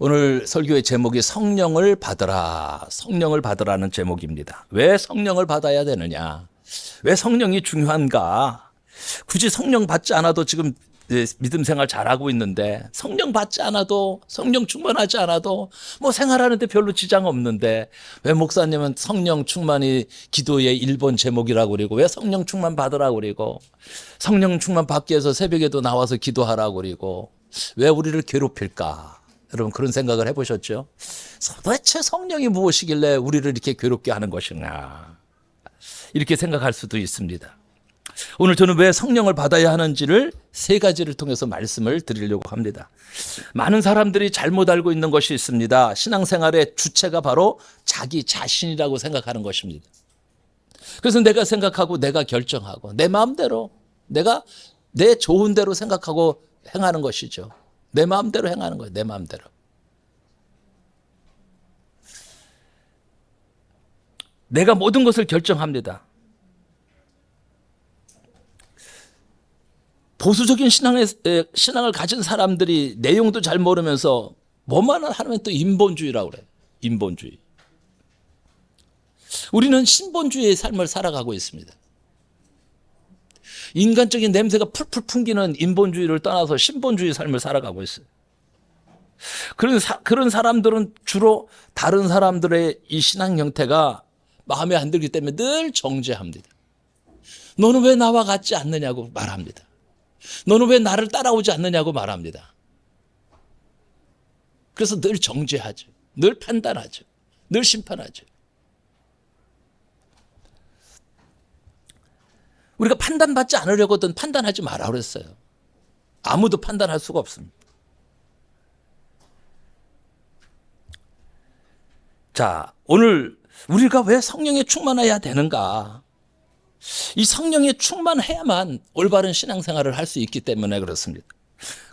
오늘 설교의 제목이 성령을 받으라, 성령을 받으라는 제목입니다. 왜 성령을 받아야 되느냐? 왜 성령이 중요한가? 굳이 성령 받지 않아도 지금 믿음 생활 잘하고 있는데, 성령 받지 않아도, 성령 충만하지 않아도 뭐 생활하는데 별로 지장 없는데, 왜 목사님은 성령 충만이 기도의 1번 제목이라고 그러고, 왜 성령 충만 받으라고 그러고, 성령 충만 받기 위해서 새벽에도 나와서 기도하라고 그러고, 왜 우리를 괴롭힐까? 여러분 그런 생각을 해보셨죠? 도대체 성령이 무엇이길래 우리를 이렇게 괴롭게 하는 것인가? 이렇게 생각할 수도 있습니다. 오늘 저는 왜 성령을 받아야 하는지를 세 가지를 통해서 말씀을 드리려고 합니다. 많은 사람들이 잘못 알고 있는 것이 있습니다. 신앙생활의 주체가 바로 자기 자신이라고 생각하는 것입니다. 그래서 내가 생각하고 내가 결정하고 내 마음대로 내가 내 좋은 대로 생각하고 행하는 것이죠. 내 마음대로 행하는 거예요. 내 마음대로. 내가 모든 것을 결정합니다. 보수적인 신앙을 가진 사람들이 내용도 잘 모르면서 뭐만 하면 또 인본주의라고 그래요. 인본주의. 우리는 신본주의의 삶을 살아가고 있습니다. 인간적인 냄새가 풀풀 풍기는 인본주의를 떠나서 신본주의 삶을 살아가고 있어요. 그런 사람들은 주로 다른 사람들의 이 신앙 형태가 마음에 안 들기 때문에 늘 정죄합니다. 너는 왜 나와 같지 않느냐고 말합니다. 너는 왜 나를 따라오지 않느냐고 말합니다. 그래서 늘 정죄하죠. 늘 판단하죠. 늘 심판하죠. 우리가 판단받지 않으려거든 판단하지 마라 그랬어요. 아무도 판단할 수가 없습니다. 자, 오늘 우리가 왜 성령에 충만해야 되는가? 이 성령에 충만해야만 올바른 신앙생활을 할 수 있기 때문에 그렇습니다.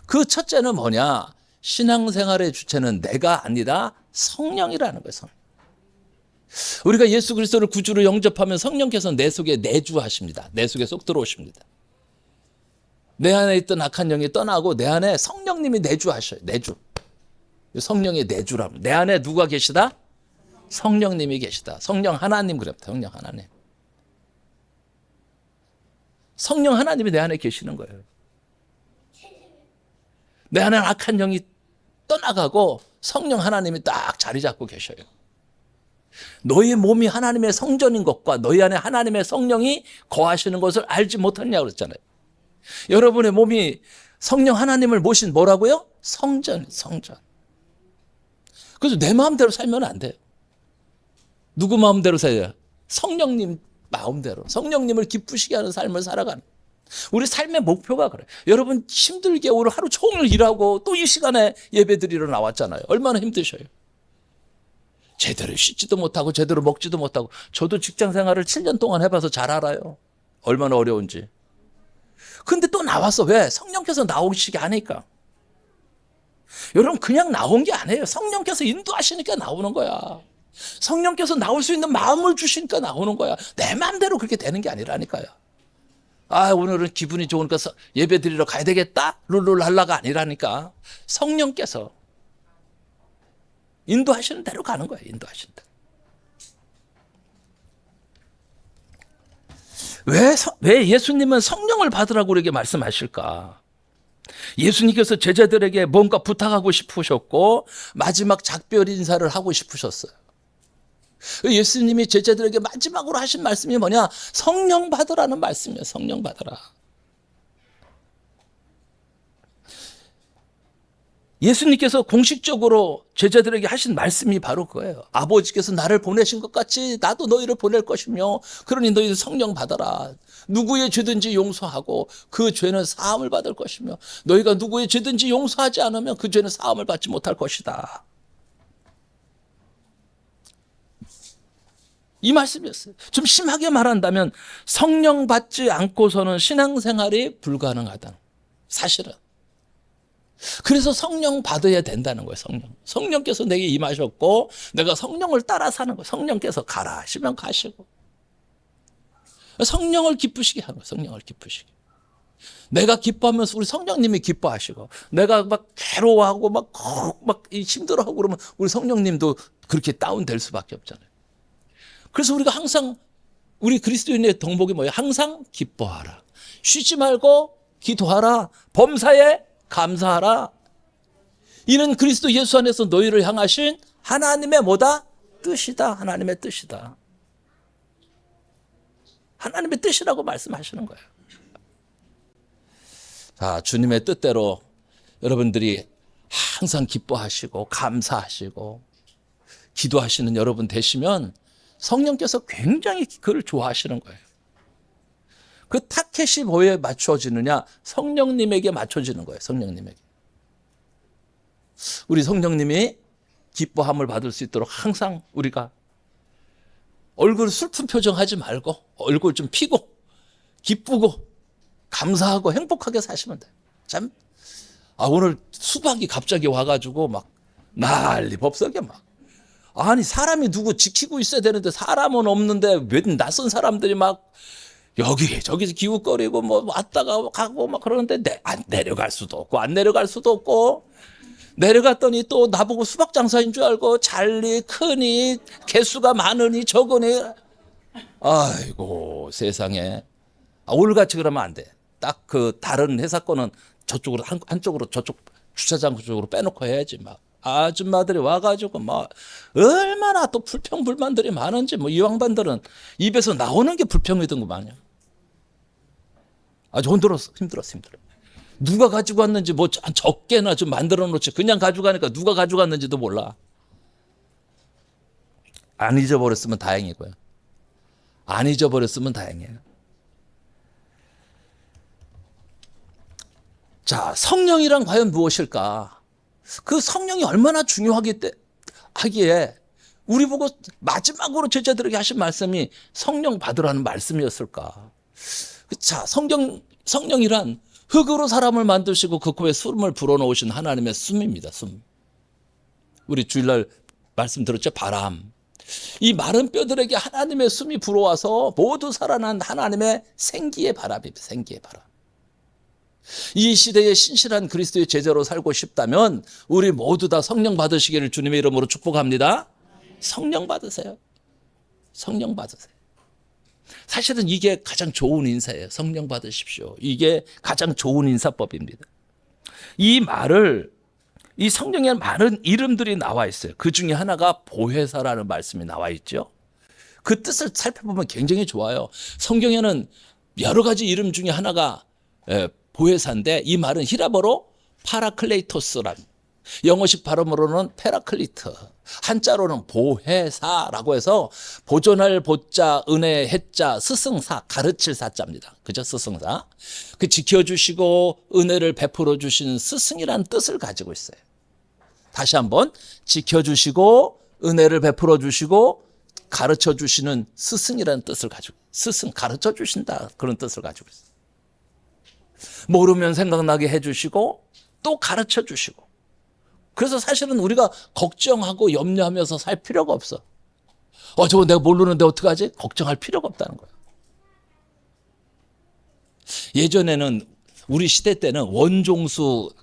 그 첫째는 뭐냐? 신앙생활의 주체는 내가 아니라 성령이라는 거예요. 성령. 우리가 예수 그리스도를 구주로 영접하면 성령께서 내 속에 내주하십니다. 내 속에 쏙 들어오십니다. 내 안에 있던 악한 영이 떠나고 내 안에 성령님이 내주하셔요. 내주. 성령의 내주랍니다. 내 안에 누가 계시다? 성령님이 계시다. 성령 하나님 그럽니다. 성령 하나님. 성령 하나님이 내 안에 계시는 거예요. 내 안에 악한 영이 떠나가고 성령 하나님이 딱 자리 잡고 계셔요. 너의 몸이 하나님의 성전인 것과 너희 안에 하나님의 성령이 거하시는 것을 알지 못했냐고 그랬잖아요. 여러분의 몸이 성령 하나님을 모신 뭐라고요? 성전. 그래서 내 마음대로 살면 안 돼요. 누구 마음대로 살아요? 성령님 마음대로. 성령님을 기쁘시게 하는 삶을 살아가는. 우리 삶의 목표가 그래요. 여러분 힘들게 오늘 하루 종일 일하고 또 이 시간에 예배 드리러 나왔잖아요. 얼마나 힘드셔요. 제대로 씻지도 못하고 제대로 먹지도 못하고. 저도 직장 생활을 7년 동안 해봐서 잘 알아요. 얼마나 어려운지. 근데 또 나왔어. 왜? 성령께서 나오시게 하니까. 여러분 그냥 나온 게 아니에요. 성령께서 인도하시니까 나오는 거야. 성령께서 나올 수 있는 마음을 주시니까 나오는 거야. 내 마음대로 그렇게 되는 게 아니라니까요. 아, 오늘은 기분이 좋으니까 예배 드리러 가야 되겠다? 룰루랄라가 아니라니까. 성령께서 인도하시는 대로 가는 거예요. 인도하시는 대로. 왜 예수님은 성령을 받으라고 우리에게 말씀하실까? 예수님께서 제자들에게 뭔가 부탁하고 싶으셨고 마지막 작별 인사를 하고 싶으셨어요. 예수님이 제자들에게 마지막으로 하신 말씀이 뭐냐? 성령 받으라는 말씀이에요. 성령 받으라. 예수님께서 공식적으로 제자들에게 하신 말씀이 바로 그거예요. 아버지께서 나를 보내신 것 같이 나도 너희를 보낼 것이며 그러니 너희들 성령 받아라. 누구의 죄든지 용서하고 그 죄는 사함을 받을 것이며 너희가 누구의 죄든지 용서하지 않으면 그 죄는 사함을 받지 못할 것이다. 이 말씀이었어요. 좀 심하게 말한다면 성령 받지 않고서는 신앙생활이 불가능하다. 사실은. 그래서 성령 받아야 된다는 거예요. 성령께서 내게 임하셨고 내가 성령을 따라 사는 거예요. 성령께서 가라 하시면 가시고 성령을 기쁘시게 하는 거예요. 성령을 기쁘시게. 내가 기뻐하면서 우리 성령님이 기뻐하시고, 내가 막 괴로워하고 막 힘들어하고 그러면 우리 성령님도 그렇게 다운될 수밖에 없잖아요. 그래서 우리가 항상 우리 그리스도인의 덕목이 뭐예요? 항상 기뻐하라. 쉬지 말고 기도하라. 범사에 감사하라. 이는 그리스도 예수 안에서 너희를 향하신 하나님의 뭐다? 뜻이다. 하나님의 뜻이다. 하나님의 뜻이라고 말씀하시는 거예요. 자, 주님의 뜻대로 여러분들이 항상 기뻐하시고 감사하시고 기도하시는 여러분 되시면 성령께서 굉장히 그를 좋아하시는 거예요. 그 타켓이 뭐에 맞춰지느냐? 성령님에게 맞춰지는 거예요. 성령님에게. 우리 성령님이 기뻐함을 받을 수 있도록 항상 우리가 얼굴 슬픈 표정 하지 말고 얼굴 좀 피고 기쁘고 감사하고 행복하게 사시면 돼요. 참, 오늘 수박이 갑자기 와가지고 막 난리 법석에 막. 아니, 사람이 누구 지키고 있어야 되는데 사람은 없는데 왜 낯선 사람들이 막 여기 저기서 기웃거리고 뭐 왔다가 가고 막 그러는데 내려갈 수도 없고 안 내려갈 수도 없고, 내려갔더니 또 나보고 수박 장사인 줄 알고 잘리 크니 개수가 많으니 적으니. 아이고 세상에. 오늘같이 그러면 안 돼. 딱 그 다른 회사 거는 저쪽으로 한쪽으로 저쪽 주차장 그쪽으로 빼놓고 해야지. 막 아줌마들이 와가지고 막 얼마나 또 불평불만들이 많은지, 뭐 이 양반들은 입에서 나오는 게 불평이던구만요. 아주 힘들었어. 누가 가지고 왔는지 뭐 적게나 좀 만들어 놓지, 그냥 가져가니까 누가 가져갔는지도 몰라. 안 잊어버렸으면 다행이고요. 안 잊어버렸으면 다행이에요. 자, 성령이란 과연 무엇일까? 그 성령이 얼마나 하기에 우리 보고 마지막으로 제자들에게 하신 말씀이 성령 받으라는 말씀이었을까? 자, 성령이란 흙으로 사람을 만드시고 그 코에 숨을 불어넣으신 하나님의 숨입니다. 숨. 우리 주일날 말씀 들었죠? 바람. 이 마른 뼈들에게 하나님의 숨이 불어와서 모두 살아난 하나님의 생기의 바람입니다. 생기의 바람. 이 시대에 신실한 그리스도의 제자로 살고 싶다면 우리 모두 다 성령 받으시기를 주님의 이름으로 축복합니다. 성령 받으세요. 성령 받으세요. 사실은 이게 가장 좋은 인사예요. 성령 받으십시오. 이게 가장 좋은 인사법입니다. 이 성령에 많은 이름들이 나와 있어요. 그 중에 하나가 보혜사라는 말씀이 나와 있죠. 그 뜻을 살펴보면 굉장히 좋아요. 성경에는 여러 가지 이름 중에 하나가 보혜사인데, 이 말은 히라보로 파라클레이토스란, 영어식 발음으로는 페라클리트, 한자로는 보혜사라고 해서 보존할 보자, 은혜 해자, 스승사, 가르칠 사자입니다. 그죠? 스승사. 그 지켜주시고 은혜를 베풀어 주신 스승이란 뜻을 가지고 있어요. 다시 한번, 지켜주시고 은혜를 베풀어 주시고 가르쳐 주시는 스승이라는 뜻을 가지고, 스승, 가르쳐 주신다, 그런 뜻을 가지고 있어요. 모르면 생각나게 해주시고 또 가르쳐 주시고. 그래서 사실은 우리가 걱정하고 염려하면서 살 필요가 없어. 저거 내가 모르는데 어떡하지? 걱정할 필요가 없다는 거예요. 예전에는 우리 시대 때는 원종수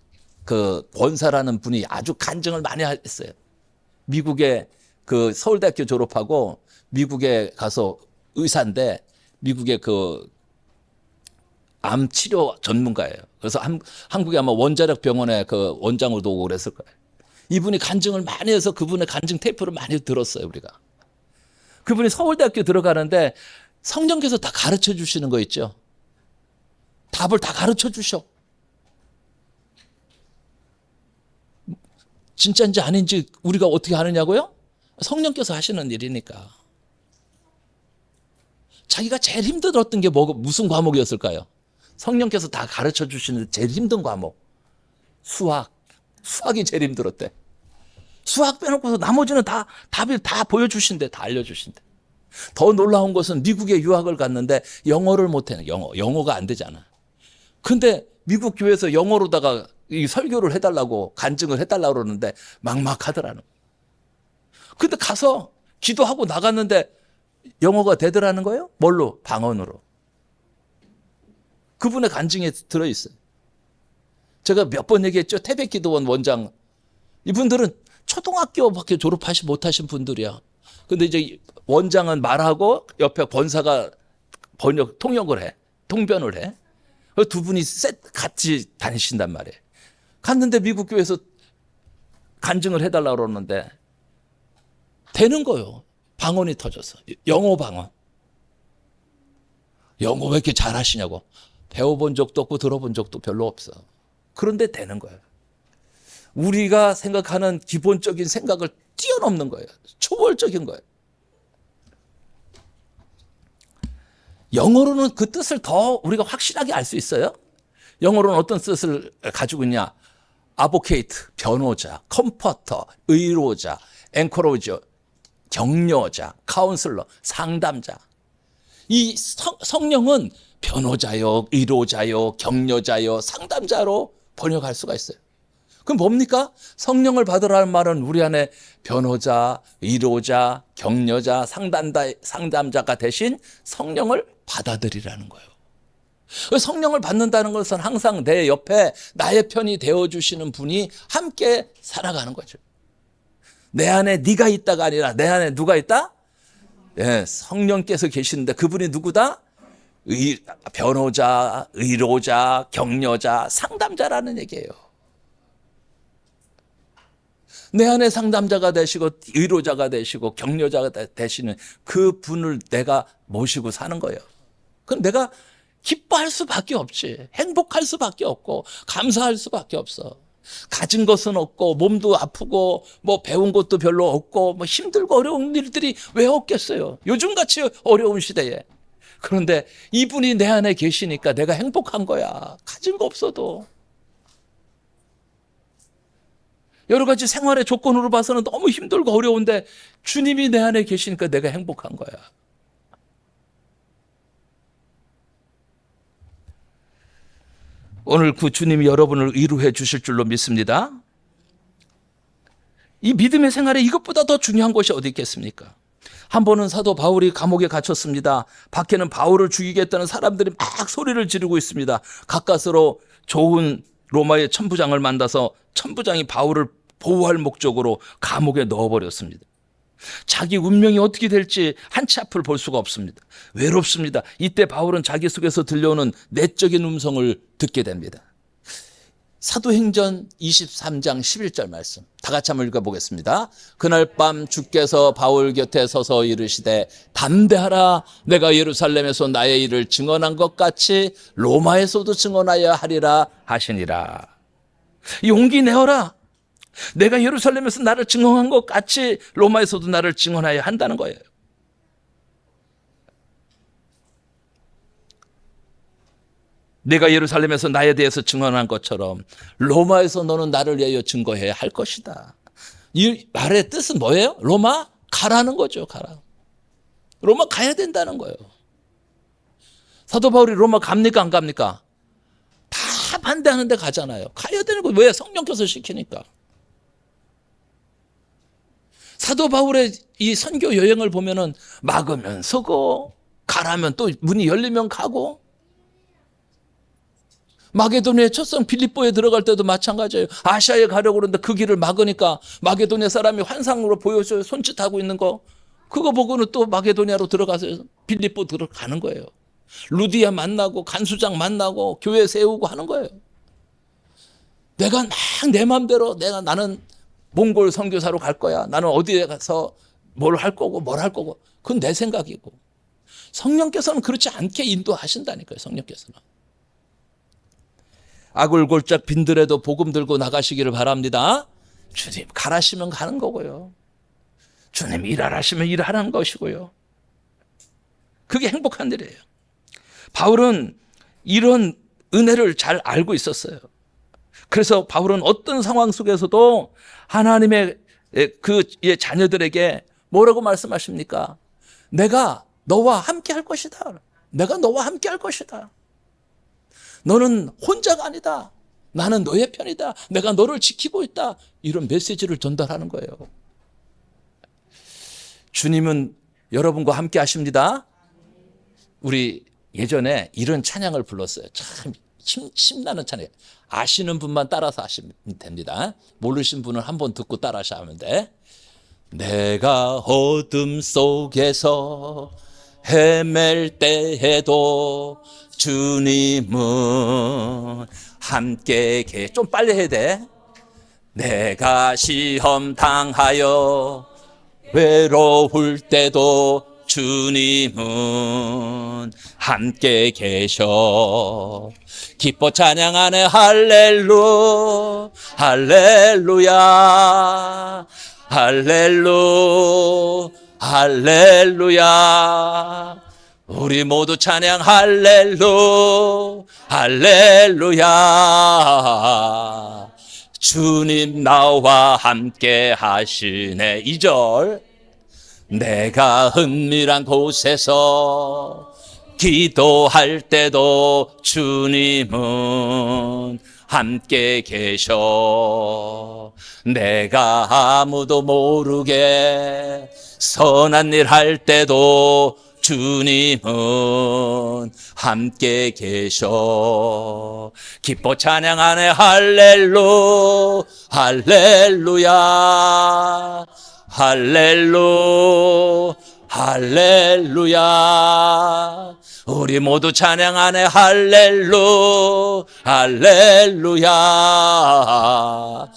그 권사라는 분이 아주 간증을 많이 했어요. 미국에 그 서울대학교 졸업하고 미국에 가서 의사인데, 미국의 그 암 치료 전문가예요. 그래서 한국에 아마 원자력 병원에 그 원장으로도 오고 그랬을 거예요. 이분이 간증을 많이 해서 그분의 간증 테이프를 많이 들었어요, 우리가. 그분이 서울대학교 들어가는데 성령께서 다 가르쳐 주시는 거 있죠. 답을 다 가르쳐 주셔. 진짜인지 아닌지 우리가 어떻게 아느냐고요? 성령께서 하시는 일이니까. 자기가 제일 힘들었던 게 무슨 과목이었을까요? 성령께서 다 가르쳐 주시는 제일 힘든 과목. 수학이 제일 힘들었대. 수학 빼놓고서 나머지는 다 답을 다 보여주신대. 다 알려주신대. 더 놀라운 것은 미국에 유학을 갔는데 영어를 못해. 영어가 안 되잖아. 근데 미국 교회에서 영어로다가 이 설교를 해달라고, 간증을 해달라고 그러는데 막막하더라는 거예요. 근데 가서 기도하고 나갔는데 영어가 되더라는 거예요. 뭘로? 방언으로. 그분의 간증에 들어있어요. 제가 몇 번 얘기했죠. 태백기도원 원장. 이분들은 초등학교밖에 졸업하지 못하신 분들이야. 근데 이제 원장은 말하고 옆에 권사가 통역을 해. 통변을 해. 두 분이 같이 다니신단 말이에요. 갔는데 미국 교회에서 간증을 해달라고 그러는데 되는 거예요. 방언이 터져서. 영어 방언. 영어 왜 이렇게 잘하시냐고. 배워본 적도 없고 들어본 적도 별로 없어. 그런데 되는 거예요. 우리가 생각하는 기본적인 생각을 뛰어넘는 거예요. 초월적인 거예요. 영어로는 그 뜻을 더 우리가 확실하게 알 수 있어요. 영어로는 어떤 뜻을 가지고 있냐. 아보케이트, 변호자, 컴포터, 의로자, 앵커로저, 격려자, 카운슬러, 상담자. 이 성령은 변호자요, 의로자요, 격려자요, 상담자로 번역할 수가 있어요. 그럼 뭡니까? 성령을 받으라는 말은 우리 안에 변호자, 의로자, 격려자, 상담자가 대신 성령을 받아들이라는 거예요. 성령을 받는다는 것은 항상 내 옆에 나의 편이 되어주시는 분이 함께 살아가는 거죠. 내 안에 네가 있다가 아니라 내 안에 누가 있다? 예, 성령께서 계시는데 그분이 누구다? 변호자, 의로자, 격려자, 상담자라는 얘기예요. 내 안에 상담자가 되시고 의로자가 되시고 격려자가 되시는 그 분을 내가 모시고 사는 거예요. 그럼 내가 기뻐할 수밖에 없지. 행복할 수밖에 없고 감사할 수밖에 없어. 가진 것은 없고 몸도 아프고 뭐 배운 것도 별로 없고 뭐 힘들고 어려운 일들이 왜 없겠어요. 요즘같이 어려운 시대에. 그런데 이분이 내 안에 계시니까 내가 행복한 거야. 가진 거 없어도. 여러 가지 생활의 조건으로 봐서는 너무 힘들고 어려운데 주님이 내 안에 계시니까 내가 행복한 거야. 오늘 그 주님이 여러분을 위로해 주실 줄로 믿습니다. 이 믿음의 생활에 이것보다 더 중요한 것이 어디 있겠습니까? 한 번은 사도 바울이 감옥에 갇혔습니다. 밖에는 바울을 죽이겠다는 사람들이 막 소리를 지르고 있습니다. 가까스로 좋은 로마의 천부장을 만나서 천부장이 바울을 보호할 목적으로 감옥에 넣어버렸습니다. 자기 운명이 어떻게 될지 한치 앞을 볼 수가 없습니다. 외롭습니다. 이때 바울은 자기 속에서 들려오는 내적인 음성을 듣게 됩니다. 사도행전 23장 11절 말씀 다 같이 한번 읽어보겠습니다. 그날 밤 주께서 바울 곁에 서서 이르시되 담대하라. 내가 예루살렘에서 나의 일을 증언한 것 같이 로마에서도 증언하여 하리라 하시니라. 용기 내어라. 내가 예루살렘에서 나를 증언한 것 같이 로마에서도 나를 증언하여 한다는 거예요. 내가 예루살렘에서 나에 대해서 증언한 것처럼 로마에서 너는 나를 위하여 증거해야 할 것이다. 이 말의 뜻은 뭐예요? 로마 가라는 거죠. 가라. 로마 가야 된다는 거예요. 사도 바울이 로마 갑니까 안 갑니까? 다 반대하는데 가잖아요. 가야 되는 거예요. 왜? 성령께서 시키니까. 사도 바울의 이 선교 여행을 보면은 막으면 서고 가라면 또 문이 열리면 가고, 마게도니아의 첫성 빌립보에 들어갈 때도 마찬가지예요. 아시아에 가려고 그러는데 그 길을 막으니까 마게도니아 사람이 환상으로 보여줘요. 손짓하고 있는 거. 그거 보고는 또 마게도니아로 들어가서 빌립보 들어가는 거예요. 루디아 만나고 간수장 만나고 교회 세우고 하는 거예요. 내가 막 내 마음대로 나는 몽골 선교사로 갈 거야. 나는 어디에 가서 뭘 할 거고 뭘 할 거고. 그건 내 생각이고. 성령께서는 그렇지 않게 인도하신다니까요. 성령께서는. 아굴골짝 빈들에도 복음 들고 나가시기를 바랍니다. 주님 가라시면 가는 거고요. 주님 일하라시면 일하라는 것이고요. 그게 행복한 일이에요. 바울은 이런 은혜를 잘 알고 있었어요. 그래서 바울은 어떤 상황 속에서도 하나님의 그 자녀들에게 뭐라고 말씀하십니까? 내가 너와 함께 할 것이다. 내가 너와 함께 할 것이다. 너는 혼자가 아니다. 나는 너의 편이다. 내가 너를 지키고 있다. 이런 메시지를 전달하는 거예요. 주님은 여러분과 함께 하십니다. 우리 예전에 이런 찬양을 불렀어요. 참 힘나는 찬양. 아시는 분만 따라서 하시면 됩니다. 모르신 분은 한번 듣고 따라서 하면 돼. 내가 어둠 속에서 헤맬 때에도 주님은 함께 좀 빨리 해야 돼. 내가 시험 당하여 외로울 때도 주님은 함께 계셔. 기뻐 찬양하네 할렐루야 할렐루야. 우리 모두 찬양 할렐루야. 주님 나와 함께 하시네. 2절. 내가 은밀한 곳에서 기도할 때도 주님은 함께 계셔. 내가 아무도 모르게 선한 일 할 때도 주님은 함께 계셔. 기뻐 찬양하네 할렐루야 할렐루야. 우리 모두 찬양하네 할렐루야.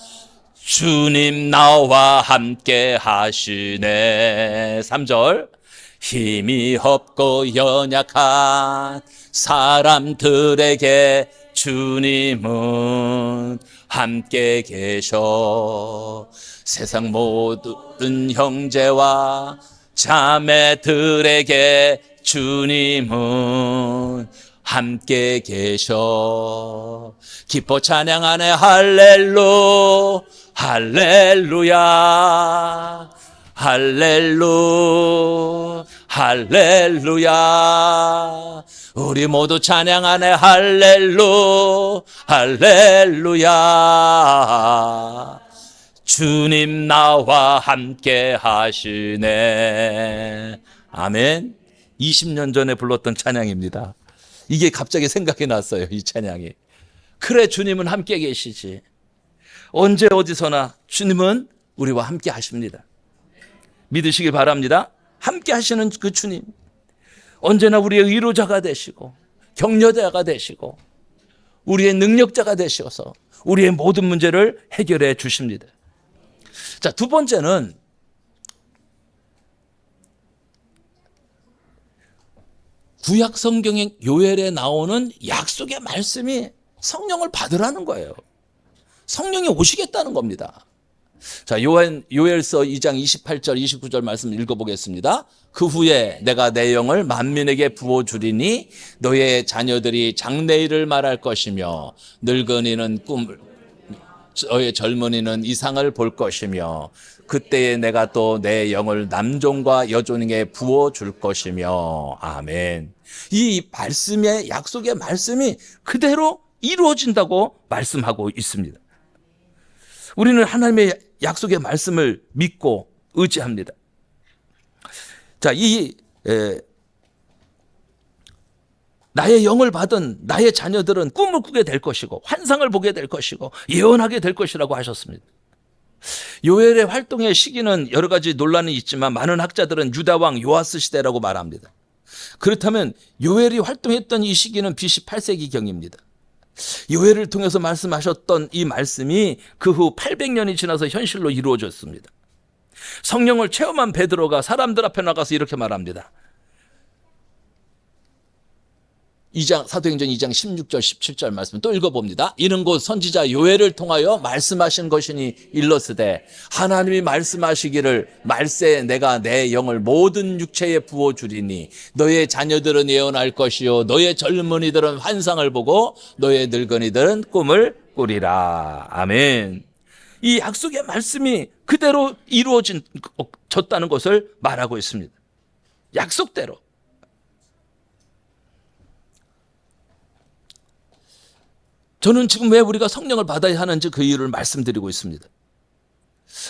주님 나와 함께 하시네. 3절. 힘이 없고 연약한 사람들에게 주님은 함께 계셔. 세상 모든 형제와 자매들에게 주님은 함께 계셔. 기뻐 찬양하네 할렐루야 할렐루야. 우리 모두 찬양하네 할렐루야. 주님 나와 함께 하시네. 아멘. 20년 전에 불렀던 찬양입니다. 이게 갑자기 생각이 났어요. 이 찬양이. 그래, 주님은 함께 계시지. 언제 어디서나 주님은 우리와 함께 하십니다. 믿으시길 바랍니다. 함께 하시는 그 주님, 언제나 우리의 의로자가 되시고 격려자가 되시고 우리의 능력자가 되셔서 우리의 모든 문제를 해결해 주십니다. 자, 두 번째는 구약 성경의 요엘에 나오는 약속의 말씀이 성령을 받으라는 거예요. 성령이 오시겠다는 겁니다. 자, 요엘서 2장 28절 29절 말씀 읽어보겠습니다. 그 후에 내가 내 영을 만민에게 부어주리니 너의 자녀들이 장래일을 말할 것이며 늙은이는 꿈을, 너의 젊은이는 이상을 볼 것이며 그때에 내가 또 내 영을 남종과 여종에게 부어줄 것이며. 아멘. 이 말씀의 약속의 말씀이 그대로 이루어진다고 말씀하고 있습니다. 우리는 하나님의 약속의 말씀을 믿고 의지합니다. 자, 나의 영을 받은 나의 자녀들은 꿈을 꾸게 될 것이고 환상을 보게 될 것이고 예언하게 될 것이라고 하셨습니다. 요엘의 활동의 시기는 여러 가지 논란이 있지만 많은 학자들은 유다 왕 요아스 시대라고 말합니다. 그렇다면 요엘이 활동했던 이 시기는 BC 8세기경입니다. 요엘을 통해서 말씀하셨던 이 말씀이 그 후 800년이 지나서 현실로 이루어졌습니다. 성령을 체험한 베드로가 사람들 앞에 나가서 이렇게 말합니다. 사도행전 2장 16절 17절 말씀 또 읽어봅니다. 이는 곧 선지자 요엘을 통하여 말씀하신 것이니 일러스되 하나님이 말씀하시기를 말세에 내가 내 영을 모든 육체에 부어주리니 너의 자녀들은 예언할 것이요 너의 젊은이들은 환상을 보고 너의 늙은이들은 꿈을 꾸리라. 아멘. 이 약속의 말씀이 그대로 이루어졌다는 것을 말하고 있습니다. 약속대로. 저는 지금 왜 우리가 성령을 받아야 하는지 그 이유를 말씀드리고 있습니다.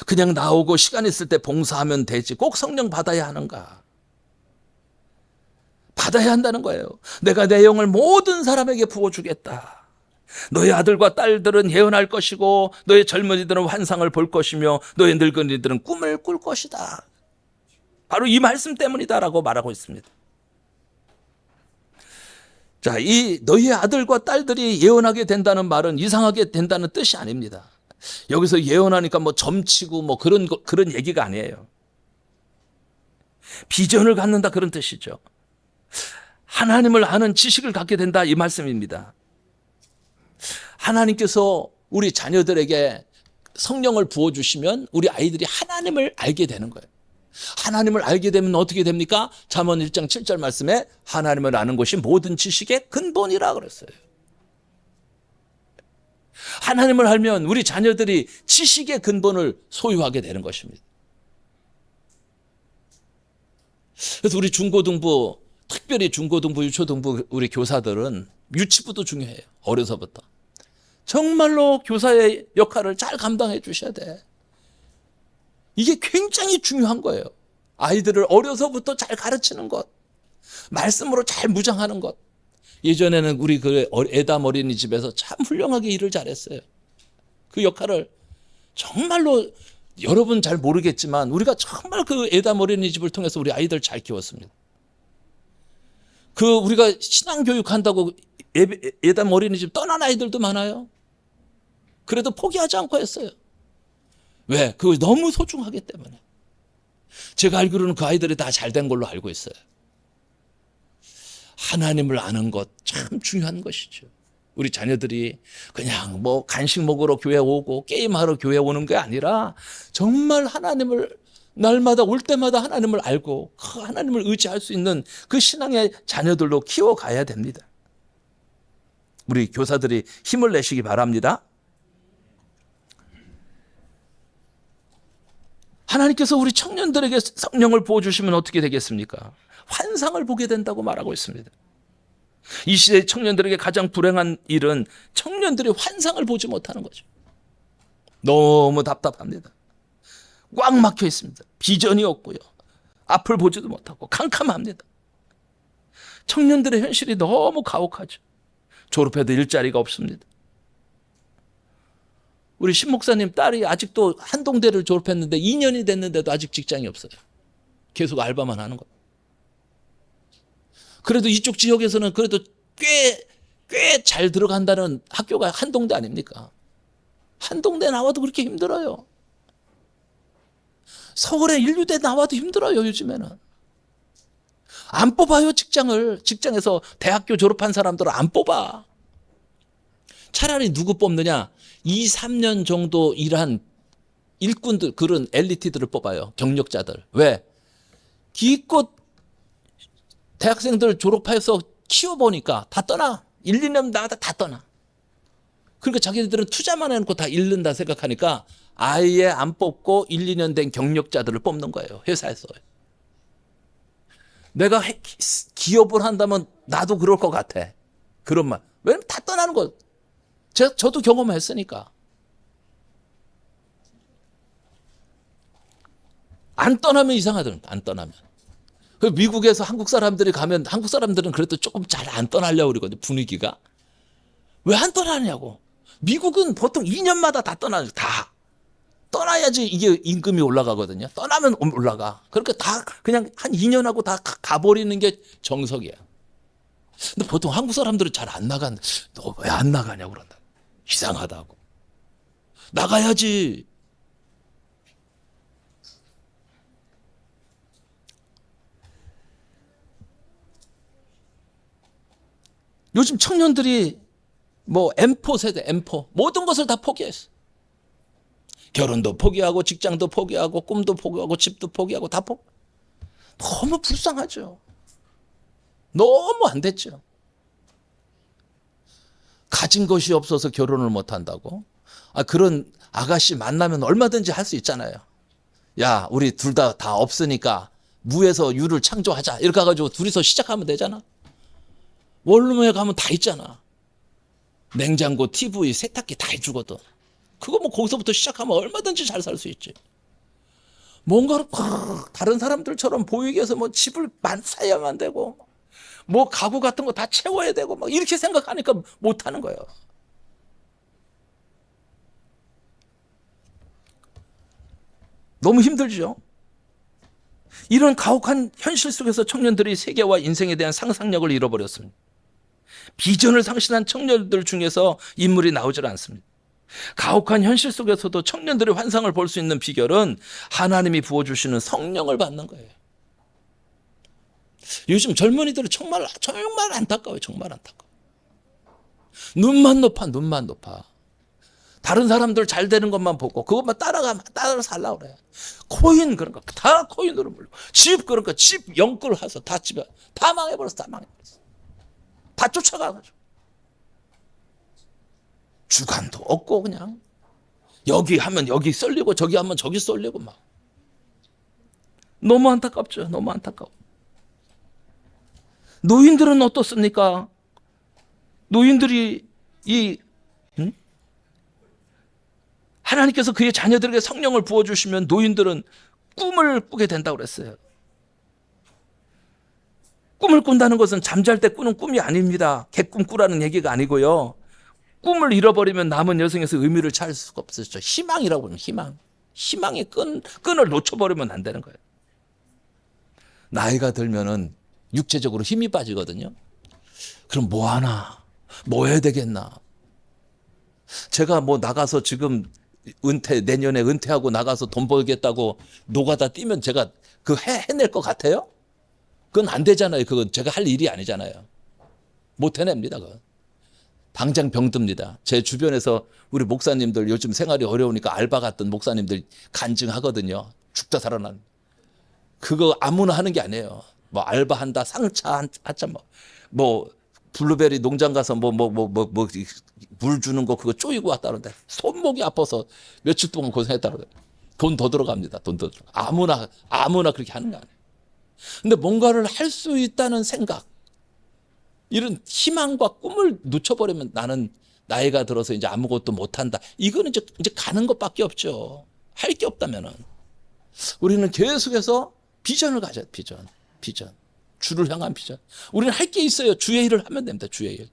그냥 나오고 시간 있을 때 봉사하면 되지 꼭 성령 받아야 하는가? 받아야 한다는 거예요. 내가 내 영을 모든 사람에게 부어주겠다. 너의 아들과 딸들은 예언할 것이고 너의 젊은이들은 환상을 볼 것이며 너의 늙은이들은 꿈을 꿀 것이다. 바로 이 말씀 때문이다라고 말하고 있습니다. 자, 이 너희의 아들과 딸들이 예언하게 된다는 말은 이상하게 된다는 뜻이 아닙니다. 여기서 예언하니까 뭐 점치고 뭐 그런 얘기가 아니에요. 비전을 갖는다 그런 뜻이죠. 하나님을 아는 지식을 갖게 된다 이 말씀입니다. 하나님께서 우리 자녀들에게 성령을 부어주시면 우리 아이들이 하나님을 알게 되는 거예요. 하나님을 알게 되면 어떻게 됩니까? 잠언 1장 7절 말씀에 하나님을 아는 것이 모든 지식의 근본이라 그랬어요. 하나님을 알면 우리 자녀들이 지식의 근본을 소유하게 되는 것입니다. 그래서 우리 중고등부, 특별히 중고등부, 유초등부 우리 교사들은 유치부도 중요해요. 어려서부터. 정말로 교사의 역할을 잘 감당해 주셔야 돼. 이게 굉장히 중요한 거예요. 아이들을 어려서부터 잘 가르치는 것, 말씀으로 잘 무장하는 것. 예전에는 우리 그 애담 어린이집에서 참 훌륭하게 일을 잘했어요. 그 역할을 정말로 여러분 잘 모르겠지만 우리가 정말 그 애담 어린이집을 통해서 우리 아이들 잘 키웠습니다. 그 우리가 신앙교육한다고 애담 어린이집 떠난 아이들도 많아요. 그래도 포기하지 않고 했어요. 왜? 그거 너무 소중하기 때문에. 제가 알기로는 그 아이들이 다 잘된 걸로 알고 있어요. 하나님을 아는 것 참 중요한 것이죠. 우리 자녀들이 그냥 뭐 간식 먹으러 교회 오고 게임하러 교회 오는 게 아니라 정말 하나님을 날마다 올 때마다 하나님을 알고 그 하나님을 의지할 수 있는 그 신앙의 자녀들로 키워가야 됩니다. 우리 교사들이 힘을 내시기 바랍니다. 하나님께서 우리 청년들에게 성령을 부어주시면 어떻게 되겠습니까? 환상을 보게 된다고 말하고 있습니다. 이 시대의 청년들에게 가장 불행한 일은 청년들이 환상을 보지 못하는 거죠. 너무 답답합니다. 꽉 막혀 있습니다. 비전이 없고요. 앞을 보지도 못하고 캄캄합니다. 청년들의 현실이 너무 가혹하죠. 졸업해도 일자리가 없습니다. 우리 신 목사님 딸이 아직도 한동대를 졸업했는데 2년이 됐는데도 아직 직장이 없어요. 계속 알바만 하는 거예요. 그래도 이쪽 지역에서는 그래도 꽤 잘 들어간다는 학교가 한동대 아닙니까? 한동대 나와도 그렇게 힘들어요. 서울에 인류대 나와도 힘들어요, 요즘에는. 안 뽑아요, 직장을. 직장에서 대학교 졸업한 사람들은 안 뽑아. 차라리 누구 뽑느냐? 2, 3년 정도 일한 일꾼들, 그런 엘리트들을 뽑아요. 경력자들. 왜? 기껏 대학생들 졸업해서 키워보니까 다 떠나. 1, 2년 나가다 다 떠나. 그러니까 자기들은 투자만 해놓고 다 잃는다 생각하니까 아예 안 뽑고 1, 2년 된 경력자들을 뽑는 거예요. 회사에서. 내가 기업을 한다면 나도 그럴 것 같아. 그런 말. 왜냐면 다 떠나는 거. 저도 경험했으니까. 안 떠나면 이상하더라고요. 안 떠나면. 미국에서 한국 사람들이 가면 한국 사람들은 그래도 조금 잘 안 떠나려고 그러거든요. 분위기가. 왜 안 떠나냐고. 미국은 보통 2년마다 다 떠나요. 다. 떠나야지 이게 임금이 올라가거든요. 떠나면 올라가. 그러니까 다 그냥 한 2년 하고 다 가버리는 게 정석이야. 근데 보통 한국 사람들은 잘 안 나간. 너 왜 안 나가냐고 그런다. 이상하다고. 나가야지. 요즘 청년들이 뭐 M4 세대, M4 모든 것을 다 포기했어. 결혼도 포기하고 직장도 포기하고 꿈도 포기하고 집도 포기하고 다 포기. 너무 불쌍하죠. 너무 안 됐죠. 가진 것이 없어서 결혼을 못 한다고? 그런 아가씨 만나면 얼마든지 할 수 있잖아요. 야, 우리 둘 다 없으니까 무에서 유를 창조하자. 이렇게 해가지고 둘이서 시작하면 되잖아. 원룸에 가면 다 있잖아. 냉장고, TV, 세탁기 다 해주거든. 그거 뭐 거기서부터 시작하면 얼마든지 잘 살 수 있지. 뭔가를 다른 사람들처럼 보이기 위해서 뭐 집을 사야만 되고 뭐 가구 같은 거 다 채워야 되고 막 이렇게 생각하니까 못하는 거예요. 너무 힘들죠. 이런 가혹한 현실 속에서 청년들이 세계와 인생에 대한 상상력을 잃어버렸습니다. 비전을 상실한 청년들 중에서 인물이 나오질 않습니다. 가혹한 현실 속에서도 청년들의 환상을 볼 수 있는 비결은 하나님이 부어주시는 성령을 받는 거예요. 요즘 젊은이들은 정말 안타까워요. 정말 안타까워. 눈만 높아. 다른 사람들 잘 되는 것만 보고 그것만 따라 살려고 그래요. 코인 그런 거 다 코인으로 물려. 집 그런 거 집 영끌 해서 다 집에 다 망해버렸어. 다 쫓아가가지고. 주관도 없고 그냥 여기 하면 여기 쏠리고 저기 하면 저기 쏠리고 막. 너무 안타깝죠. 너무 안타까워. 노인들은 어떻습니까? 노인들이 하나님께서 그의 자녀들에게 성령을 부어주시면 노인들은 꿈을 꾸게 된다고 그랬어요. 꿈을 꾼다는 것은 잠잘 때 꾸는 꿈이 아닙니다. 개꿈 꾸라는 얘기가 아니고요. 꿈을 잃어버리면 남은 여생에서 의미를 찾을 수가 없었죠. 희망이라고 하면 희망의 끈을 놓쳐버리면 안 되는 거예요. 나이가 들면은 육체적으로 힘이 빠지거든요. 그럼 뭐 하나? 뭐 해야 되겠나? 제가 뭐 나가서 지금 내년에 은퇴하고 나가서 돈 벌겠다고 노가다 뛰면 제가 해낼 것 같아요? 그건 안 되잖아요. 그건 제가 할 일이 아니잖아요. 못 해냅니다. 그건. 당장 병듭니다. 제 주변에서 우리 목사님들 요즘 생활이 어려우니까 알바 갔던 목사님들 간증하거든요. 죽다 살아난. 그거 아무나 하는 게 아니에요. 뭐 알바한다, 상차 한참 뭐 블루베리 농장 가서 물 주는 거 그거 쪼이고 왔다는데 손목이 아파서 며칠 동안 고생했다고 그래요. 돈 더 들어갑니다. 돈 더 들어가. 아무나 그렇게 하는 거 아니에요. 근데 뭔가를 할 수 있다는 생각, 이런 희망과 꿈을 놓쳐버리면 나는 나이가 들어서 이제 아무것도 못한다. 이거는 이제 가는 것밖에 없죠. 할 게 없다면은. 우리는 계속해서 비전을 가져야 돼. 비전. 주를 향한 비전. 우리는 할 게 있어요. 주의 일을 하면 됩니다. 주의 일.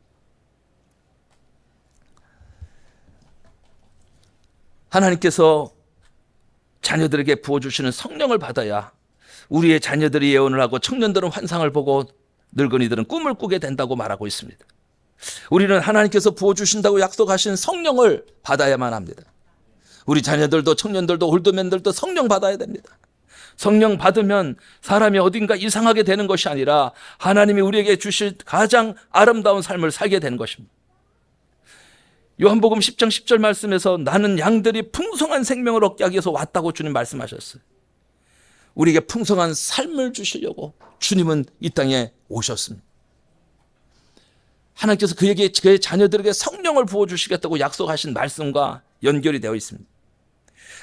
하나님께서 자녀들에게 부어주시는 성령을 받아야 우리의 자녀들이 예언을 하고 청년들은 환상을 보고 늙은이들은 꿈을 꾸게 된다고 말하고 있습니다. 우리는 하나님께서 부어주신다고 약속하신 성령을 받아야만 합니다. 우리 자녀들도 청년들도 올드맨들도 성령 받아야 됩니다. 성령 받으면 사람이 어딘가 이상하게 되는 것이 아니라 하나님이 우리에게 주실 가장 아름다운 삶을 살게 되는 것입니다. 요한복음 10장 10절 말씀에서 나는 양들이 풍성한 생명을 얻게 하기 위해서 왔다고 주님 말씀하셨어요. 우리에게 풍성한 삶을 주시려고 주님은 이 땅에 오셨습니다. 하나님께서 그의 자녀들에게 성령을 부어주시겠다고 약속하신 말씀과 연결이 되어 있습니다.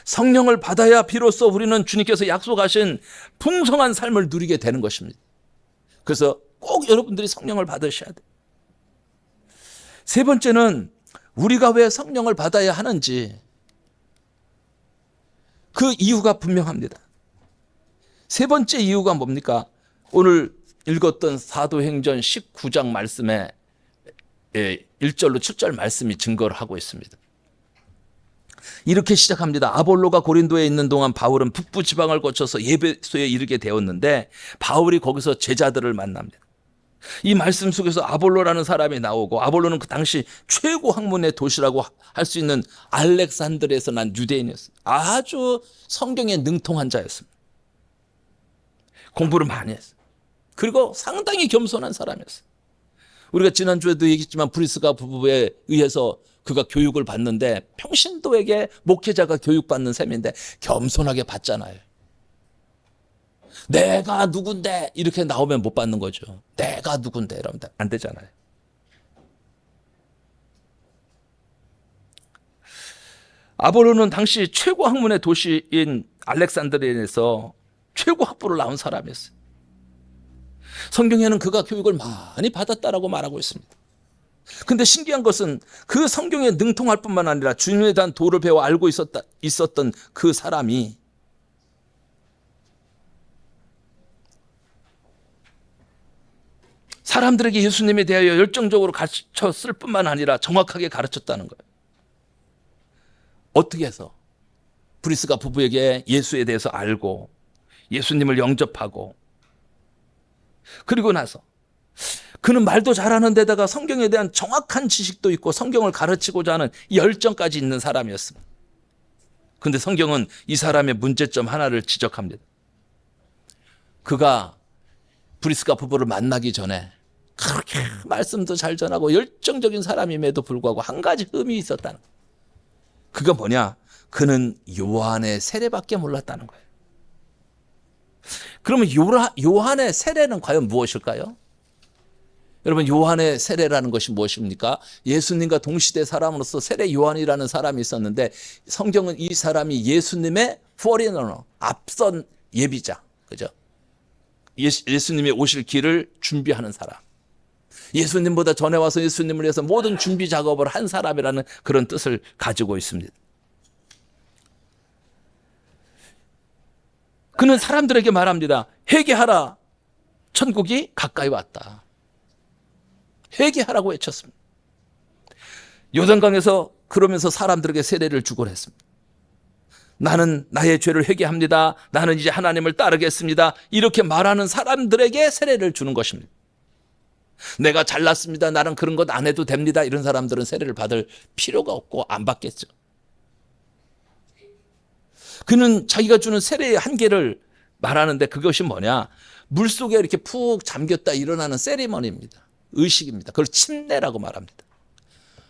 성령을 받아야 비로소 우리는 주님께서 약속하신 풍성한 삶을 누리게 되는 것입니다. 그래서 꼭 여러분들이 성령을 받으셔야 돼요. 세 번째는 우리가 왜 성령을 받아야 하는지 그 이유가 분명합니다. 세 번째 이유가 뭡니까? 오늘 읽었던 사도행전 19장 말씀에 1절로 7절 말씀이 증거를 하고 있습니다. 이렇게 시작합니다. 아볼로가 고린도에 있는 동안 바울은 북부 지방을 거쳐서 예배소에 이르게 되었는데 바울이 거기서 제자들을 만납니다. 이 말씀 속에서 아볼로라는 사람이 나오고 아볼로는 그 당시 최고 학문의 도시라고 할 수 있는 알렉산드리아에서 난 유대인이었어요. 아주 성경에 능통한 자였습니다. 공부를 많이 했어요. 그리고 상당히 겸손한 사람이었어요. 우리가 지난주에도 얘기했지만 브리스가 부부에 의해서 그가 교육을 받는데 평신도에게 목회자가 교육받는 셈인데 겸손하게 받잖아요. 내가 누군데 이렇게 나오면 못 받는 거죠. 내가 누군데 이러면 안 되잖아요. 아볼로는 당시 최고 학문의 도시인 알렉산드리아에서 최고 학부를 나온 사람이었어요. 성경에는 그가 교육을 많이 받았다라고 말하고 있습니다. 근데 신기한 것은 그 성경에 능통할 뿐만 아니라 주님에 대한 도를 배워 알고 있었던 그 사람이 사람들에게 예수님에 대하여 열정적으로 가르쳤을 뿐만 아니라 정확하게 가르쳤다는 거예요. 어떻게 해서? 브리스가 부부에게 예수에 대해서 알고 예수님을 영접하고, 그리고 나서 그는 말도 잘하는 데다가 성경에 대한 정확한 지식도 있고 성경을 가르치고자 하는 열정까지 있는 사람이었습니다. 그런데 성경은 이 사람의 문제점 하나를 지적합니다. 그가 브리스가 부부를 만나기 전에 그렇게 말씀도 잘 전하고 열정적인 사람임에도 불구하고 한 가지 흠이 있었다는 거예요. 그가 뭐냐? 그는 요한의 세례밖에 몰랐다는 거예요. 그러면 요한의 세례는 과연 무엇일까요? 여러분, 요한의 세례라는 것이 무엇입니까? 예수님과 동시대 사람으로서 세례 요한이라는 사람이 있었는데, 성경은 이 사람이 예수님의 포리너너, 앞선 예비자, 그죠? 예수님이 오실 길을 준비하는 사람. 예수님보다 전에 와서 예수님을 위해서 모든 준비 작업을 한 사람이라는 그런 뜻을 가지고 있습니다. 그는 사람들에게 말합니다. 회개하라. 천국이 가까이 왔다. 회개하라고 외쳤습니다. 요단강에서 그러면서 사람들에게 세례를 주곤 했습니다. 나는 나의 죄를 회개합니다. 나는 이제 하나님을 따르겠습니다. 이렇게 말하는 사람들에게 세례를 주는 것입니다. 내가 잘났습니다. 나는 그런 것 안 해도 됩니다. 이런 사람들은 세례를 받을 필요가 없고 안 받겠죠. 그는 자기가 주는 세례의 한계를 말하는데, 그것이 뭐냐? 물속에 이렇게 푹 잠겼다 일어나는 세리머니입니다. 의식입니다. 그걸 침례라고 말합니다.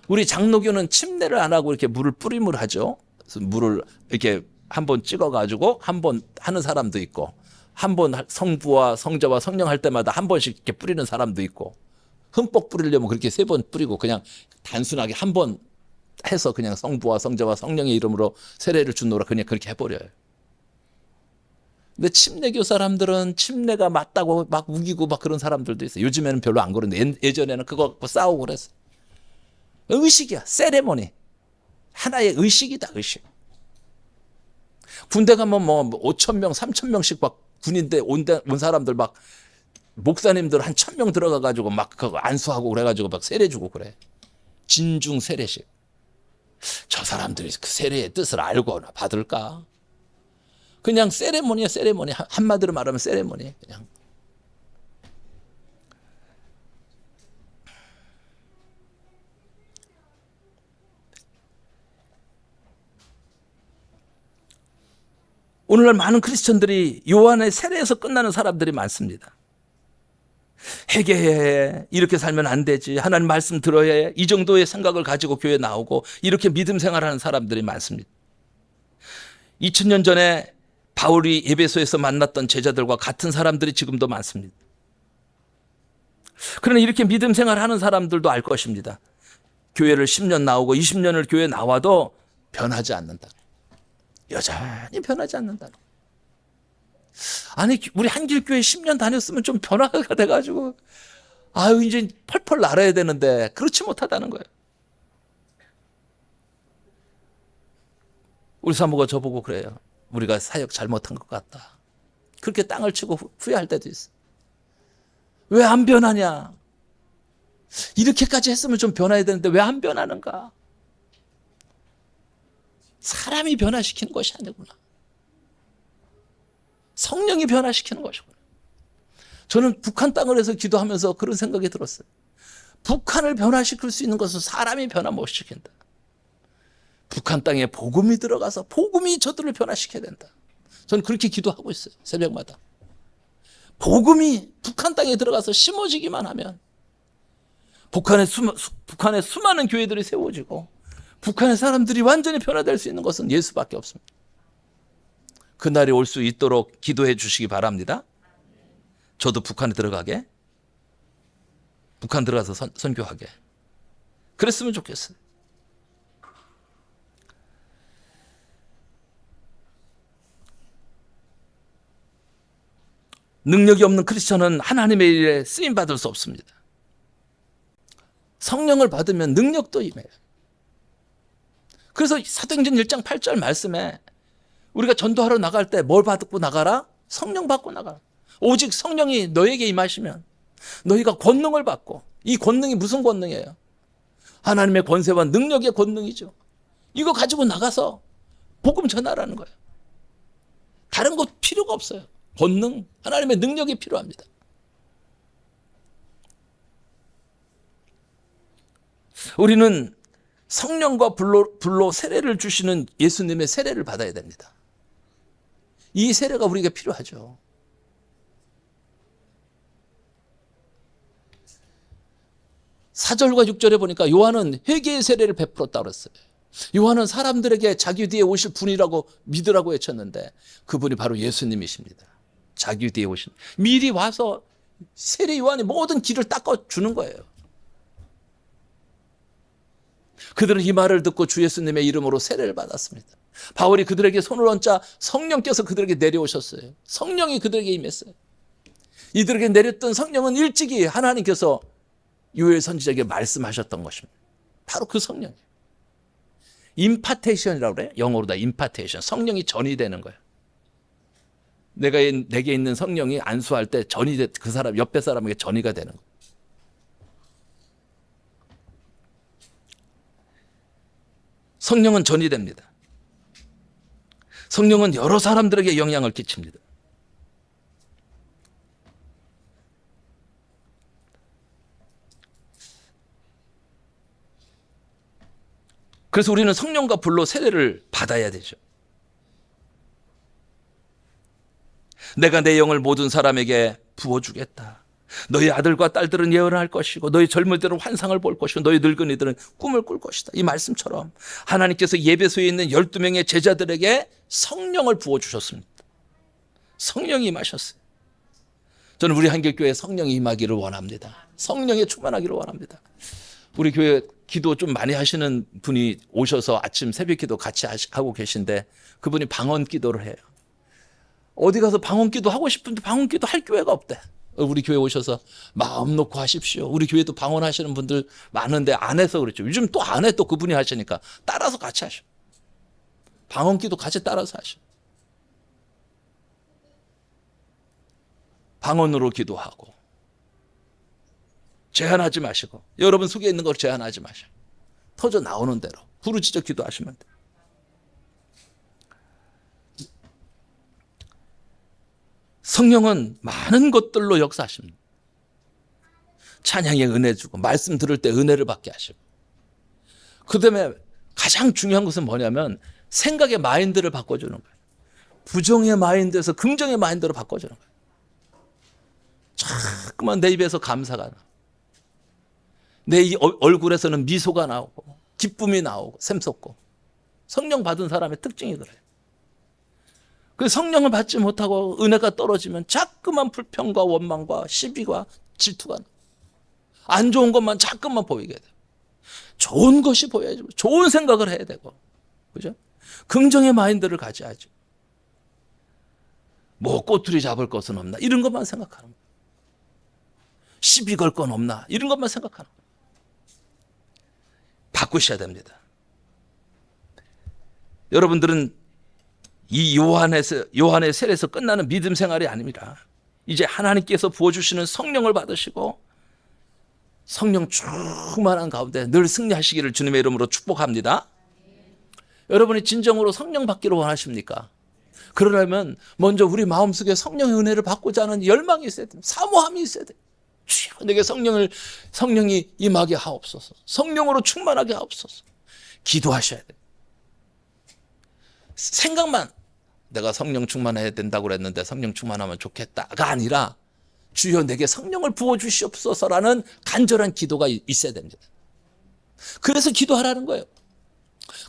우리 장로교는 침례를 안 하고 이렇게 물을 뿌림을 하죠. 그래서 물을 이렇게 한번 찍어가지고 한 번 하는 사람도 있고, 한 번 성부와 성자와 성령 할 때마다 한 번씩 이렇게 뿌리는 사람도 있고, 흠뻑 뿌리려면 그렇게 3번 뿌리고 그냥 단순하게 한 번 해서 그냥 성부와 성자와 성령의 이름으로 세례를 주노라 그냥 그렇게 해버려요. 근데 침례교 사람들은 침례가 맞다고 막 우기고 막 그런 사람들도 있어요. 요즘에는 별로 안 그러는데 예전에는 그거 갖고 싸우고 그랬어요. 의식이야. 세레모니. 하나의 의식이다. 의식. 군대 가면 뭐 5,000명 3,000명씩 막 군인대 온 사람들 막 목사님들 한 1,000명 들어가가지고 막 그거 안수하고 그래가지고 막 세례 주고 그래. 진중 세례식. 저 사람들이 그 세례의 뜻을 알고 받을까? 그냥 세레모니야, 세레모니. 한마디로 말하면 세레모니. 그냥. 오늘날 많은 크리스천들이 요한의 세례에서 끝나는 사람들이 많습니다. 회개해야 해. 이렇게 살면 안 되지. 하나님 말씀 들어야 해. 이 정도의 생각을 가지고 교회에 나오고 이렇게 믿음 생활하는 사람들이 많습니다. 2000년 전에 바울이 에베소에서 만났던 제자들과 같은 사람들이 지금도 많습니다. 그러나 이렇게 믿음 생활하는 사람들도 알 것입니다. 교회를 10년 나오고 20년을 교회에 나와도 변하지 않는다. 여전히 변하지 않는다. 아니, 우리 한길교회 10년 다녔으면 좀 변화가 돼가지고 아유 이제 펄펄 날아야 되는데 그렇지 못하다는 거예요. 우리 사모가 저보고 그래요. 우리가 사역 잘못한 것 같다. 그렇게 땅을 치고 후회할 때도 있어. 왜 안 변하냐? 이렇게까지 했으면 좀 변해야 되는데 왜 안 변하는가? 사람이 변화시키는 것이 아니구나. 성령이 변화시키는 것이구나. 저는 북한 땅을 해서 기도하면서 그런 생각이 들었어요. 북한을 변화시킬 수 있는 것은 사람이 변화 못 시킨다. 북한 땅에 복음이 들어가서 복음이 저들을 변화시켜야 된다. 저는 그렇게 기도하고 있어요. 새벽마다. 복음이 북한 땅에 들어가서 심어지기만 하면 북한의 수많은 교회들이 세워지고 북한의 사람들이 완전히 변화될 수 있는 것은 예수밖에 없습니다. 그날이 올 수 있도록 기도해 주시기 바랍니다. 저도 북한에 들어가게, 북한 들어가서 선교하게 그랬으면 좋겠어요. 능력이 없는 크리스천은 하나님의 일에 쓰임받을 수 없습니다. 성령을 받으면 능력도 임해요. 그래서 사도행전 1장 8절 말씀에 우리가 전도하러 나갈 때 뭘 받고 나가라? 성령 받고 나가라. 오직 성령이 너에게 임하시면 너희가 권능을 받고, 이 권능이 무슨 권능이에요? 하나님의 권세와 능력의 권능이죠. 이거 가지고 나가서 복음 전하라는 거예요. 다른 것 필요가 없어요. 권능, 하나님의 능력이 필요합니다. 우리는 성령과 불로 세례를 주시는 예수님의 세례를 받아야 됩니다. 이 세례가 우리에게 필요하죠. (4절과 6절에) 보니까 요한은 회개의 세례를 베풀었다고 그랬어요. 요한은 사람들에게 자기 뒤에 오실 분이라고 믿으라고 외쳤는데 그분이 바로 예수님이십니다. 자기 뒤에 오신, 미리 와서 세례 요한이 모든 길을 닦아주는 거예요. 그들은 이 말을 듣고 주 예수님의 이름으로 세례를 받았습니다. 바울이 그들에게 손을 얹자 성령께서 그들에게 내려오셨어요. 성령이 그들에게 임했어요. 이들에게 내렸던 성령은 일찍이 하나님께서 요엘 선지자에게 말씀하셨던 것입니다. 바로 그 성령이에요. 임파테이션이라고 그래요. 영어로 임파테이션. 성령이 전이 되는 거예요. 내게 있는 성령이 안수할 때 전이 그 사람 옆에 사람에게 전이가 되는 거예요. 성령은 전이 됩니다. 성령은 여러 사람들에게 영향을 끼칩니다. 그래서 우리는 성령과 불로 세례를 받아야 되죠. 내가 내 영을 모든 사람에게 부어주겠다. 너희 아들과 딸들은 예언할 것이고 너희 젊은이들은 환상을 볼 것이고 너희 늙은이들은 꿈을 꿀 것이다. 이 말씀처럼 하나님께서 예배소에 있는 12명의 제자들에게 성령을 부어주셨습니다. 성령이 임하셨어요. 저는 우리 한길교회에 성령이 임하기를 원합니다. 성령에 충만하기를 원합니다. 우리 교회 기도 좀 많이 하시는 분이 오셔서 아침 새벽 기도 같이 하고 계신데 그분이 방언 기도를 해요. 어디 가서 방언 기도 하고 싶은데 방언 기도 할 교회가 없대. 우리 교회 오셔서 마음 놓고 하십시오. 우리 교회도 방언 하시는 분들 많은데 안 해서 그렇죠. 요즘 또 안 해. 또 그분이 하시니까 따라서 같이 하셔. 방언 기도 같이 따라서 하셔. 방언으로 기도하고 제한하지 마시고 여러분 속에 있는 걸 제한하지 마시고 터져 나오는 대로 부르짖어 기도하시면 돼요. 성령은 많은 것들로 역사하십니다. 찬양에 은혜 주고 말씀 들을 때 은혜를 받게 하시고 그다음에 가장 중요한 것은 뭐냐면 생각의 마인드를 바꿔주는 거예요. 부정의 마인드에서 긍정의 마인드로 바꿔주는 거예요. 자꾸만 내 입에서 감사가 나. 내 얼굴에서는 미소가 나오고 기쁨이 나오고 샘솟고 성령 받은 사람의 특징이 그래요. 그 성령을 받지 못하고 은혜가 떨어지면 자꾸만 불평과 원망과 시비와 질투가 나. 안 좋은 것만 자꾸만 보이게 돼요. 좋은 것이 보여야지. 좋은 생각을 해야 되고, 그죠? 긍정의 마인드를 가져야죠. 뭐 꼬투리 잡을 것은 없나 이런 것만 생각하는 거예요. 시비 걸 건 없나 이런 것만 생각하는 거예요. 바꾸셔야 됩니다. 여러분들은 이 요한의 세례에서 끝나는 믿음 생활이 아닙니다. 이제 하나님께서 부어주시는 성령을 받으시고 성령 충만한 가운데 늘 승리하시기를 주님의 이름으로 축복합니다. 여러분이 진정으로 성령 받기를 원하십니까? 그러려면 먼저 우리 마음속에 성령의 은혜를 받고자 하는 열망이 있어야 됩니다. 사모함이 있어야 돼요. 주여 내게 성령이 임하게 하옵소서. 성령으로 충만하게 하옵소서. 기도하셔야 돼요. 생각만 내가 성령 충만해야 된다고 그랬는데 성령 충만하면 좋겠다가 아니라 주여 내게 성령을 부어주시옵소서라는 간절한 기도가 있어야 됩니다. 그래서 기도하라는 거예요.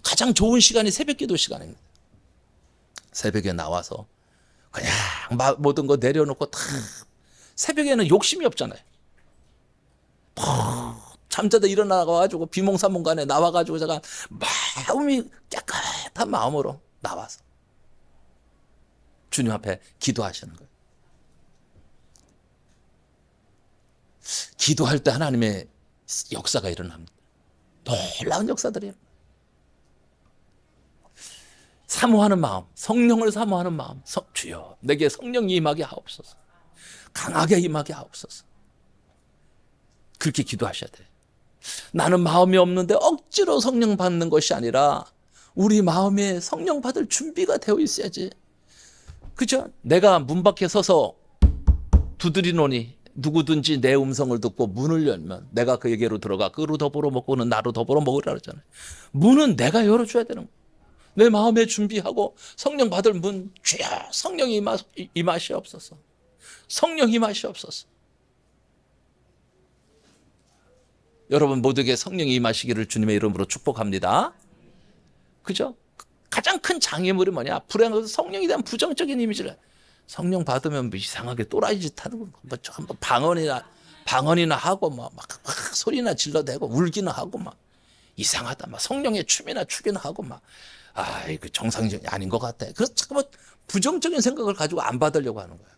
가장 좋은 시간이 새벽 기도 시간입니다. 새벽에 나와서 그냥 모든 거 내려놓고 다 새벽에는 욕심이 없잖아요. 잠자다 일어나가지고 비몽사몽간에 나와가지고 제가 마음이 깨끗한 마음으로 나와서 주님 앞에 기도하시는 거예요. 기도할 때 하나님의 역사가 일어납니다. 놀라운 역사들이에요. 사모하는 마음, 성령을 사모하는 마음, 주여 내게 성령이 임하게 하옵소서. 강하게 임하게 하옵소서. 그렇게 기도하셔야 돼요. 나는 마음이 없는데 억지로 성령 받는 것이 아니라 우리 마음에 성령 받을 준비가 되어 있어야지. 그죠? 내가 문 밖에 서서 두드리노니 누구든지 내 음성을 듣고 문을 열면 내가 그에게로 들어가 그로 더불어 먹고는 나로 더불어 먹으라 그러잖아요. 문은 내가 열어줘야 되는 거예요. 내 마음에 준비하고 성령 받을 문, 주여 성령이 임하시옵소서. 성령 임하시옵소서. 여러분 모두에게 성령이 임하시기를 주님의 이름으로 축복합니다. 그죠? 가장 큰 장애물이 뭐냐? 불행한 성령에 대한 부정적인 이미지를. 성령 받으면 뭐 이상하게 또라이 짓 하는 거, 뭐 한번 방언이나 하고 막 소리나 질러대고 울기는 하고 막 이상하다. 막 성령의 춤이나 추기는 하고 막 이거 정상적이 아닌 것 같아. 그래서 잠깐만 부정적인 생각을 가지고 안 받으려고 하는 거예요.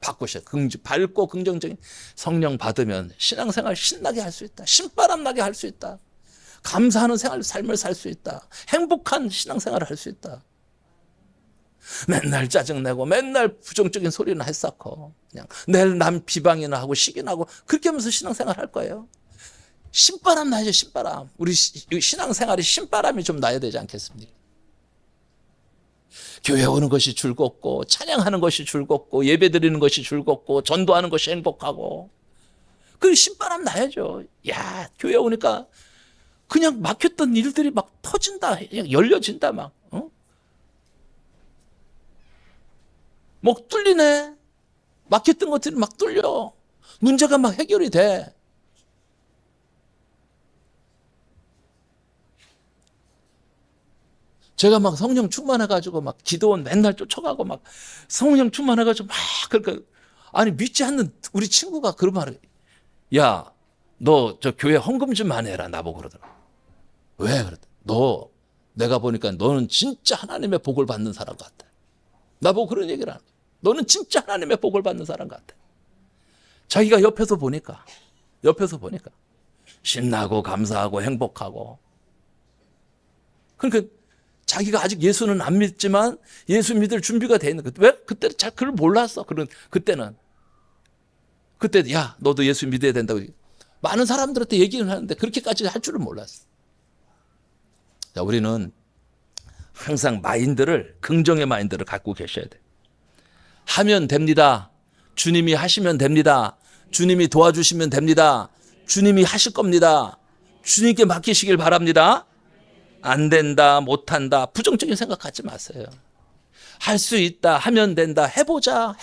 바꾸셔. 밝고 긍정적인 성령 받으면 신앙생활 신나게 할 수 있다. 신바람 나게 할 수 있다. 감사하는 삶을 살 수 있다. 행복한 신앙생활을 할 수 있다. 맨날 짜증내고 맨날 부정적인 소리나 했었고 그냥 내일 남 비방이나 하고 시기나 하고 그렇게 하면서 신앙생활 할 거예요. 신바람 나야죠. 신바람. 우리 신앙생활이 신바람이 좀 나야 되지 않겠습니까? 교회 오는 것이 즐겁고 찬양하는 것이 즐겁고 예배드리는 것이 즐겁고 전도하는 것이 행복하고 그 신바람 나야죠. 야, 교회 오니까 그냥 막혔던 일들이 막 터진다. 그냥 열려진다 막. 막 뚫리네. 막혔던 것들이 막 뚫려. 문제가 막 해결이 돼. 제가 막 성령 충만해가지고 막 기도원 맨날 쫓아가고 막 성령 충만해가지고 막 그러니까 아니 믿지 않는 우리 친구가 그런 말을 야, 너 저 교회 헌금 좀 많이 해라 나보고 그러더라. 왜 그러더라. 너 내가 보니까 너는 진짜 하나님의 복을 받는 사람 같아. 나보고 그런 얘기를 하는 거야. 너는 진짜 하나님의 복을 받는 사람 같아. 자기가 옆에서 보니까 신나고 감사하고 행복하고 그러니까 자기가 아직 예수는 안 믿지만 예수 믿을 준비가 돼 있는 거야. 왜? 그때 잘 그걸 몰랐어. 그때 야 너도 예수 믿어야 된다고 많은 사람들한테 얘기를 하는데 그렇게까지 할 줄은 몰랐어. 자, 우리는 항상 긍정의 마인드를 갖고 계셔야 돼. 하면 됩니다. 주님이 하시면 됩니다. 주님이 도와주시면 됩니다. 주님이 하실 겁니다. 주님께 맡기시길 바랍니다. 안 된다, 못한다, 부정적인 생각 갖지 마세요. 할 수 있다, 하면 된다, 해보자.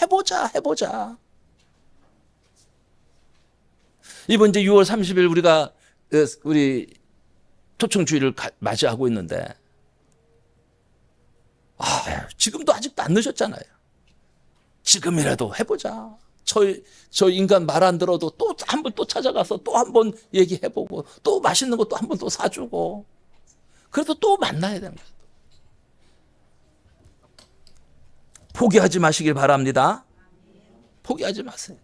이번 이제 6월 30일 우리 초청주의를 맞이하고 있는데, 지금도 아직도 안 늦었잖아요. 지금이라도 해보자. 저 인간 말 안 들어도 또 한 번 또 찾아가서 또 한 번 얘기해보고 또 맛있는 거 또 한 번 또 사주고 그래도 또 만나야 되는 거예요. 포기하지 마시길 바랍니다. 포기하지 마세요.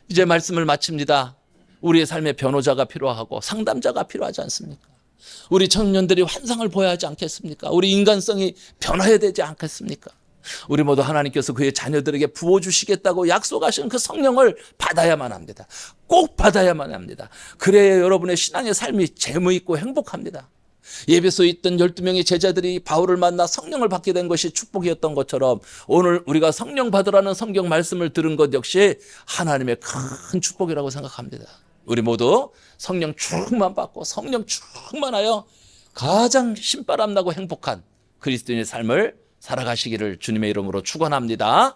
이제 말씀을 마칩니다. 우리의 삶에 변호자가 필요하고 상담자가 필요하지 않습니까? 우리 청년들이 환상을 보여야 하지 않겠습니까? 우리 인간성이 변화해야 되지 않겠습니까? 우리 모두 하나님께서 그의 자녀들에게 부어주시겠다고 약속하신 그 성령을 받아야만 합니다. 꼭 받아야만 합니다. 그래야 여러분의 신앙의 삶이 재미있고 행복합니다. 예배소에 있던 12명의 제자들이 바울을 만나 성령을 받게 된 것이 축복이었던 것처럼 오늘 우리가 성령 받으라는 성경 말씀을 들은 것 역시 하나님의 큰 축복이라고 생각합니다. 우리 모두 성령 충만 받고 성령 충만하여 가장 신바람 나고 행복한 그리스도인의 삶을 살아가시기를 주님의 이름으로 축원합니다.